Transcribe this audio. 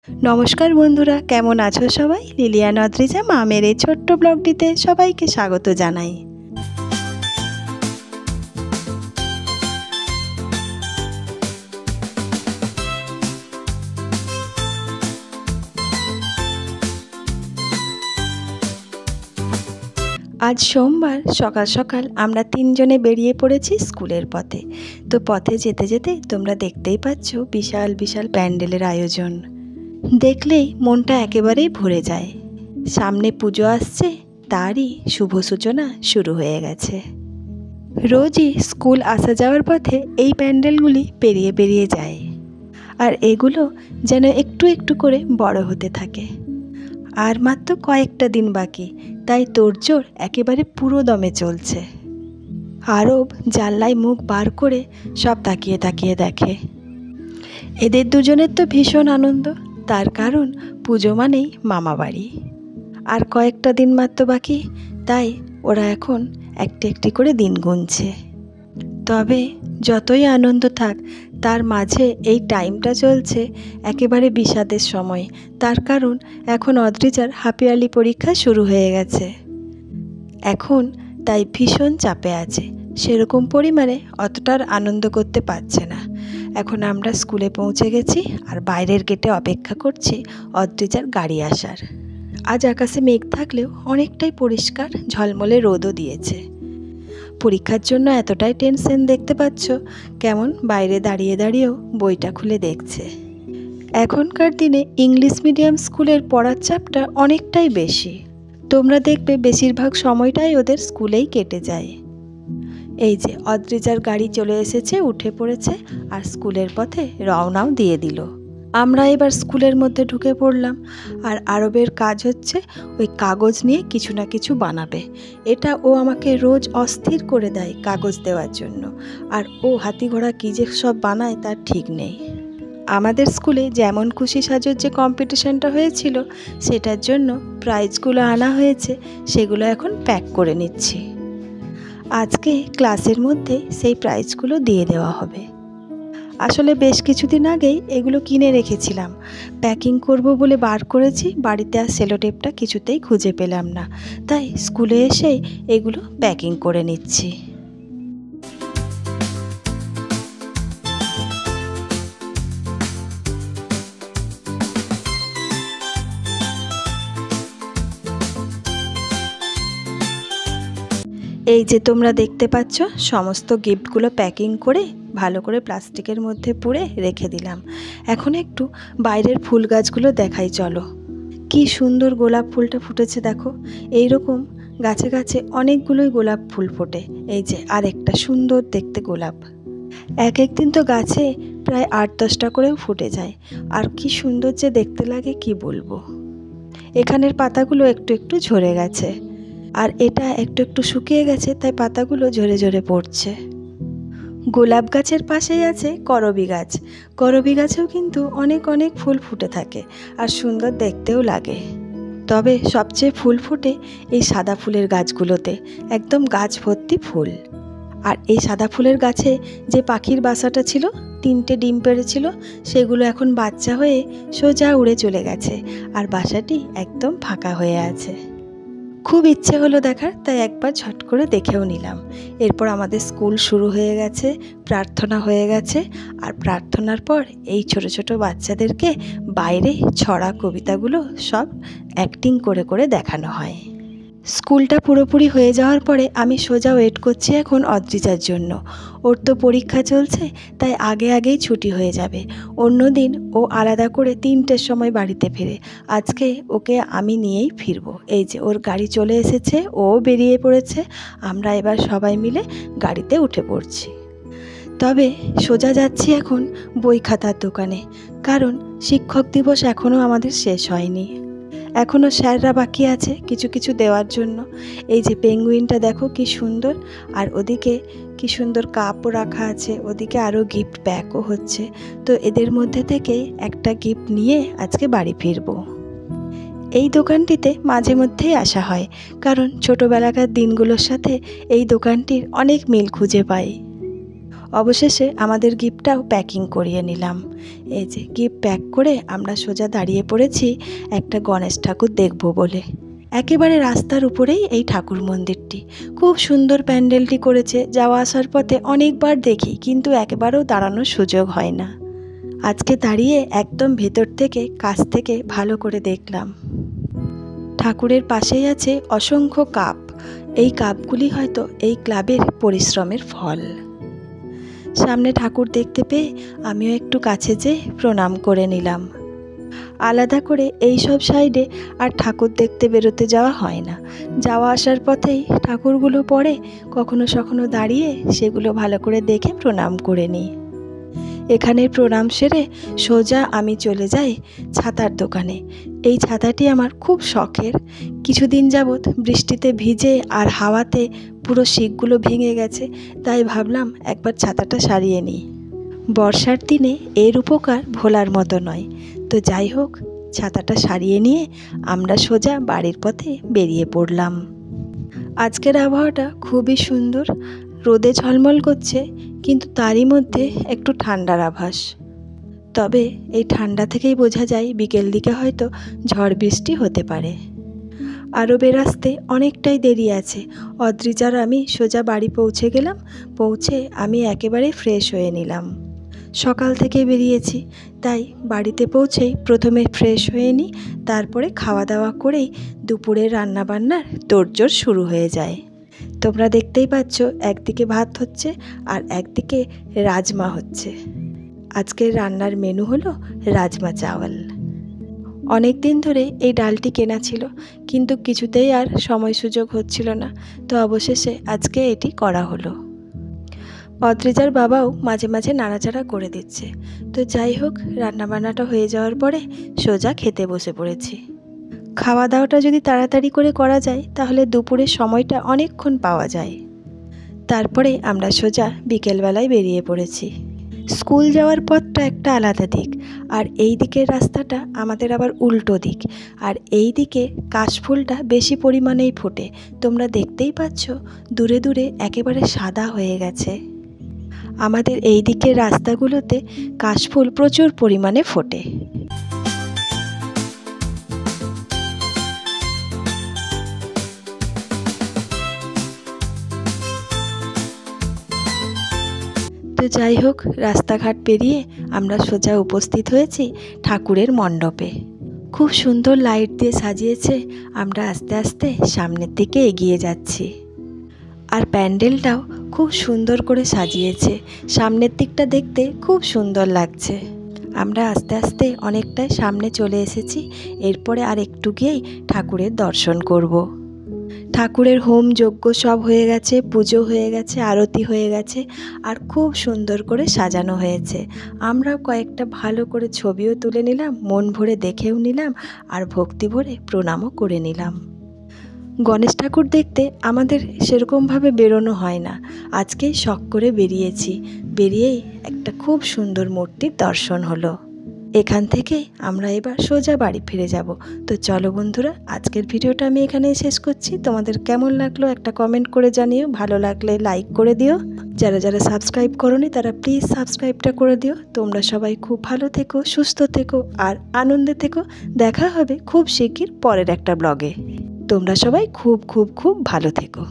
নমস্কার বন্ধুরা, কেমন আছো সবাই? লিলিয়ান অদ্রিজা মামের এই ছোট্ট ব্লগটিতে সবাইকে স্বাগত জানাই। আজ সোমবার সকাল সকাল আমরা তিনজনে বেরিয়ে পড়েছি স্কুলের পথে। তো পথে যেতে যেতে তোমরা দেখতেই পাচ্ছ বিশাল বিশাল প্যান্ডেলের আয়োজন। দেখলেই মনটা একেবারেই ভরে যায়। সামনে পুজো আসছে, তারই শুভ সূচনা শুরু হয়ে গেছে। রোজই স্কুল আসা যাওয়ার পথে এই প্যান্ডেলগুলি পেরিয়ে পেরিয়ে যায়, আর এগুলো যেন একটু একটু করে বড় হতে থাকে। আর মাত্র কয়েকটা দিন বাকি, তাই তোড়জোড় একেবারে পুরো দমে চলছে। আরব জানলায় মুখ বার করে সব তাকিয়ে তাকিয়ে দেখে। এদের দুজনের তো ভীষণ আনন্দ, তার কারণ পুজো মানেই মামাবাড়ি। আর কয়েকটা দিন মাত্র বাকি, তাই ওরা এখন একটি একটি করে দিন গুনছে। তবে যতই আনন্দ থাক, তার মাঝে এই টাইমটা চলছে একেবারে বিষাদের সময়। তার কারণ এখন অদ্রিজার হাফ ইয়ারলি পরীক্ষা শুরু হয়ে গেছে। এখন তাই ভীষণ চাপে আছে, সেরকম পরিমাণে অতটার আনন্দ করতে পারছে না। এখন আমরা স্কুলে পৌঁছে গেছি আর বাইরের গেটে অপেক্ষা করছি অদ্রিজার গাড়ি আসার। আজ আকাশে মেঘ থাকলেও অনেকটাই পরিষ্কার, ঝলমলে রোদও দিয়েছে। পরীক্ষার জন্য এতটাই টেনশন, দেখতে পাচ্ছ কেমন বাইরে দাঁড়িয়ে দাঁড়িয়েও বইটা খুলে দেখছে। এখনকার দিনে ইংলিশ মিডিয়াম স্কুলের পড়ার চাপটা অনেকটাই বেশি। তোমরা দেখবে বেশিরভাগ সময়টাই ওদের স্কুলেই কেটে যায়। এই যে অদ্রিজার গাড়ি চলে এসেছে, উঠে পড়েছে আর স্কুলের পথে রওনাও দিয়ে দিল। আমরা এবার স্কুলের মধ্যে ঢুকে পড়লাম। আর আরবের কাজ হচ্ছে ওই কাগজ নিয়ে কিছু না কিছু বানাবে। এটা ও আমাকে রোজ অস্থির করে দেয় কাগজ দেওয়ার জন্য। আর ও হাতি ঘোড়া কী যে সব বানায় তার ঠিক নেই। আমাদের স্কুলে যেমন খুশি সাজর যে কম্পিটিশনটা হয়েছিল, সেটার জন্য প্রাইজগুলো আনা হয়েছে, সেগুলো এখন প্যাক করে নিচ্ছি। আজকে ক্লাসের মধ্যে সেই প্রাইজগুলো দিয়ে দেওয়া হবে। আসলে বেশ কিছুদিন আগেই এগুলো কিনে রেখেছিলাম, প্যাকিং করব বলে বার করেছি। বাড়িতে আর সেলোটেপটা কিছুতেই খুঁজে পেলাম না, তাই স্কুলে এসেই এগুলো প্যাকিং করে নিচ্ছি। এই যে তোমরা দেখতে পাচ্ছ সমস্ত গিফটগুলো প্যাকিং করে ভালো করে প্লাস্টিকের মধ্যে পুরে রেখে দিলাম। এখন একটু বাইরের ফুল গাছগুলো দেখাই চলো। কি সুন্দর গোলাপ ফুলটা ফুটেছে দেখো। এই রকম গাছে গাছে অনেকগুলোই গোলাপ ফুল ফোটে। এই যে আরেকটা সুন্দর দেখতে গোলাপ। এক একদিন তো গাছে প্রায় 8-10টা করেও ফুটে যায়। আর কি সুন্দর যে দেখতে লাগে কি বলবো। এখানের পাতাগুলো একটু একটু ঝরে গেছে, আর এটা একটু একটু শুকিয়ে গেছে, তাই পাতাগুলো ঝরে ঝরে পড়ছে। গোলাপ গাছের পাশেই আছে করবী গাছ। করবী গাছেও কিন্তু অনেক অনেক ফুল ফুটে থাকে আর সুন্দর দেখতেও লাগে। তবে সবচেয়ে ফুল ফোটে এই সাদা ফুলের গাছগুলোতে, একদম গাছ ভর্তি ফুল। আর এই সাদা ফুলের গাছে যে পাখির বাসাটা ছিল, 3টে ডিম পেড়েছিল, সেগুলো এখন বাচ্চা হয়ে সোজা উড়ে চলে গেছে, আর বাসাটি একদম ফাঁকা হয়ে আছে। খুব ইচ্ছে হলো দেখার, তাই একবার ঝট করে দেখেও নিলাম। এরপর আমাদের স্কুল শুরু হয়ে গেছে, প্রার্থনা হয়ে গেছে। আর প্রার্থনার পর এই ছোট ছোট বাচ্চাদেরকে বাইরে ছড়া কবিতাগুলো সব অ্যাক্টিং করে করে দেখানো হয়। স্কুলটা পুরোপুরি হয়ে যাওয়ার পরে আমি সোজা ওয়েট করছি এখন অদ্রিজার জন্য। ওর তো পরীক্ষা চলছে, তাই আগে আগেই ছুটি হয়ে যাবে। অন্যদিন ও আলাদা করে 3টের সময় বাড়িতে ফেরে, আজকে ওকে আমি নিয়েই ফিরবো। এই যে ওর গাড়ি চলে এসেছে, ও বেরিয়ে পড়েছে। আমরা এবার সবাই মিলে গাড়িতে উঠে পড়ছি। তবে সোজা যাচ্ছি এখন বই খাতার দোকানে, কারণ শিক্ষক দিবস এখনও আমাদের শেষ হয়নি। এখনও স্যাররা বাকি আছে কিছু কিছু দেওয়ার জন্য। এই যে পেঙ্গুইনটা দেখো কি সুন্দর, আর ওদিকে কি সুন্দর কাপও রাখা আছে, ওদিকে আরও গিফট প্যাকও হচ্ছে। তো এদের মধ্যে থেকেই একটা গিফট নিয়ে আজকে বাড়ি ফিরবো। এই দোকানটিতে মাঝে মধ্যেই আসা হয়, কারণ ছোটোবেলাকার দিনগুলোর সাথে এই দোকানটির অনেক মিল খুঁজে পাই। অবশেষে আমাদের গিফটটাও প্যাকিং করিয়ে নিলাম। এই যে গিফট প্যাক করে আমরা সোজা দাঁড়িয়ে পড়েছি একটা গণেশ ঠাকুর দেখব বলে। একেবারে রাস্তার উপরেই এই ঠাকুর মন্দিরটি, খুব সুন্দর প্যান্ডেলটি করেছে। যাওয়া আসার পথে অনেকবার দেখি, কিন্তু একেবারেও দাঁড়ানোর সুযোগ হয় না। আজকে দাঁড়িয়ে একদম ভেতর থেকে কাছ থেকে ভালো করে দেখলাম। ঠাকুরের পাশেই আছে অসংখ্য কাপ। এই কাপগুলি হয়তো এই ক্লাবের পরিশ্রমের ফল। সামনে ঠাকুর দেখতে পেয়ে আমিও একটু কাছে যেয়ে প্রণাম করে নিলাম। আলাদা করে এই সব সাইডে আর ঠাকুর দেখতে বেরোতে যাওয়া হয় না। যাওয়া আসার পথেই ঠাকুরগুলো পড়ে, কখনো সখনো দাঁড়িয়ে সেগুলো ভালো করে দেখে প্রণাম করে নিই। এখানে প্রণাম সেরে সোজা আমি চলে যাই ছাতার দোকানে। এই ছাতাটি আমার খুব শখের। কিছুদিন যাবৎ বৃষ্টিতে ভিজে আর হাওয়াতে পুরো শিকগুলো ভেঙে গেছে, তাই ভাবলাম একবার ছাতাটা সারিয়ে নিই। বর্ষার দিনে এর উপকার ভোলার মতো নয়। তো যাই হোক, ছাতাটা সারিয়ে নিয়ে আমরা সোজা বাড়ির পথে বেরিয়ে পড়লাম। আজকের আবহাওয়াটা খুবই সুন্দর, রোদে ঝলমল করছে, কিন্তু তারই মধ্যে একটু ঠান্ডার আভাস। তবে এই ঠান্ডা থেকেই বোঝা যায় বিকেল দিকে হয়তো ঝড় বৃষ্টি হতে পারে। আরও বেরাস্তে অনেকটাই দেরি আছে। অদ্রিজার আমি সোজা বাড়ি পৌঁছে গেলাম। পৌঁছে আমি একেবারে ফ্রেশ হয়ে নিলাম। সকাল থেকে বেরিয়েছি, তাই বাড়িতে পৌঁছেই প্রথমে ফ্রেশ হয়ে নিই, তারপরে খাওয়া দাওয়া করেই দুপুরের রান্নাবান্নার তোড়জোড় শুরু হয়ে যায়। তোমরা দেখতেই পাচ্ছ, একদিকে ভাত হচ্ছে আর একদিকে রাজমা হচ্ছে। আজকের রান্নার মেনু হলো রাজমা চাওয়াল। অনেক দিন ধরে এই ডালটি কেনা ছিল, কিন্তু কিছুতেই আর সময় সুযোগ হচ্ছিল না, তো অবশেষে আজকে এটি করা হলো। অদ্রিজার বাবাও মাঝে মাঝে নাড়াচাড়া করে দিচ্ছে। তো যাই হোক, রান্নাবান্নাটা হয়ে যাওয়ার পরে সোজা খেতে বসে পড়েছি। খাওয়া দাওয়াটা যদি তাড়াতাড়ি করে করা যায় তাহলে দুপুরের সময়টা অনেকক্ষণ পাওয়া যায়। তারপরে আমরা সোজা বিকেলবেলায় বেরিয়ে পড়েছি। স্কুল যাওয়ার পথটা একটা আলাদা দিক, আর এই দিকের রাস্তাটা আমাদের আবার উল্টো দিক। আর এই দিকে কাশফুলটা বেশি পরিমাণেই ফোটে। তোমরা দেখতেই পাচ্ছ, দূরে দূরে একেবারে সাদা হয়ে গেছে। আমাদের এই দিকের রাস্তাগুলোতে কাশফুল প্রচুর পরিমাণে ফোটে। তো যাই হোক, রাস্তাঘাট পেরিয়ে আমরা সোজা উপস্থিত হয়েছি ঠাকুরের মণ্ডপে। খুব সুন্দর লাইট দিয়ে সাজিয়েছে। আমরা আস্তে আস্তে সামনের দিকে এগিয়ে যাচ্ছি। আর প্যান্ডেলটাও খুব সুন্দর করে সাজিয়েছে। সামনের দিকটা দেখতে খুব সুন্দর লাগছে। আমরা আস্তে আস্তে অনেকটাই সামনে চলে এসেছি। এরপরে আর একটু গিয়েই ঠাকুরের দর্শন করব। ঠাকুরের হোম যজ্ঞ সব হয়ে গেছে, পুজো হয়ে গেছে, আরতি হয়ে গেছে, আর খুব সুন্দর করে সাজানো হয়েছে। আমরাও কয়েকটা ভালো করে ছবিও তুলে নিলাম, মন ভরে দেখেও নিলাম, আর ভক্তি ভরে প্রণামও করে নিলাম। গণেশ ঠাকুর দেখতে আমাদের সেরকমভাবে বেরোনো হয় না। আজকেই শখ করে বেরিয়েছি। বেরিয়েই একটা খুব সুন্দর মূর্তির দর্শন হলো। এখান থেকে আমরা এবার সোজা বাড়ি ফিরে যাব। তো চলো বন্ধুরা, আজকের ভিডিওটা আমি এখানেই শেষ করছি। তোমাদের কেমন লাগলো একটা কমেন্ট করে জানিও। ভালো লাগলে লাইক করে দিও। যারা যারা সাবস্ক্রাইব করোনি তারা প্লিজ সাবস্ক্রাইবটা করে দিও। তোমরা সবাই খুব ভালো থেকো, সুস্থ থেকো আর আনন্দে থেকো। দেখা হবে খুব শিগগির পরের একটা ব্লগে। তোমরা সবাই খুব খুব খুব ভালো থেকো।